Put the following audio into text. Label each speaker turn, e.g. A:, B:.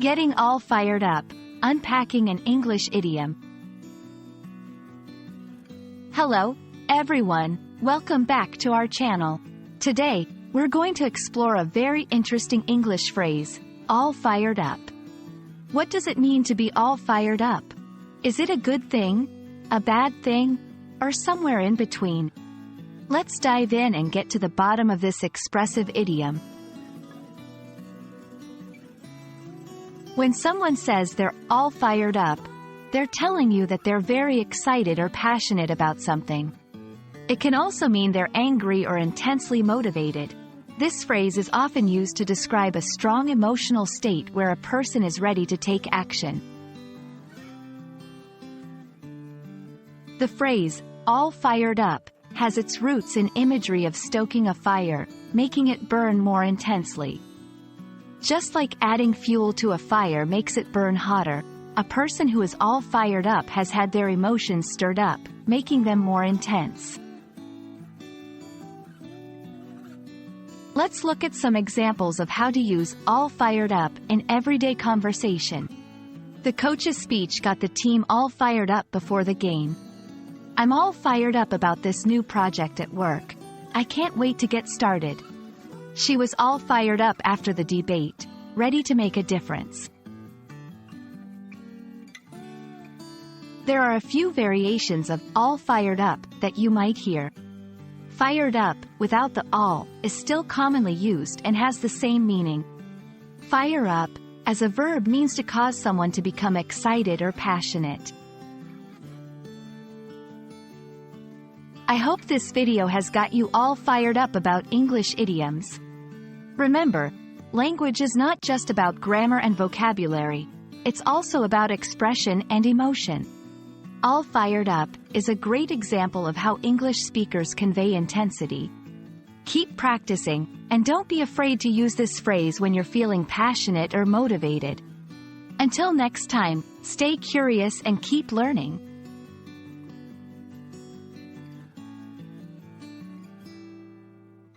A: Getting all fired up. Unpacking an English idiom. Hello, everyone. Welcome back to our channel. Today, we're going to explore a very interesting English phrase, all fired up. What does it mean to be all fired up? Is it a good thing, a bad thing, or somewhere in between? Let's dive in and get to the bottom of this expressive idiom. When someone says they're all fired up, they're telling you that they're very excited or passionate about something. It can also mean they're angry or intensely motivated. This phrase is often used to describe a strong emotional state where a person is ready to take action. The phrase, all fired up, has its roots in imagery of stoking a fire, making it burn more intensely. Just like adding fuel to a fire makes it burn hotter, a person who is all fired up has had their emotions stirred up, making them more intense. Let's look at some examples of how to use all fired up in everyday conversation. The coach's speech got the team all fired up before the game. I'm all fired up about this new project at work. I can't wait to get started. She was all fired up after the debate, ready to make a difference. There are a few variations of all fired up that you might hear. Fired up, without the all, is still commonly used and has the same meaning. Fire up, as a verb, means to cause someone to become excited or passionate. I hope this video has got you all fired up about English idioms. Remember, language is not just about grammar and vocabulary, it's also about expression and emotion. All fired up is a great example of how English speakers convey intensity. Keep practicing, and don't be afraid to use this phrase when you're feeling passionate or motivated. Until next time, stay curious and keep learning.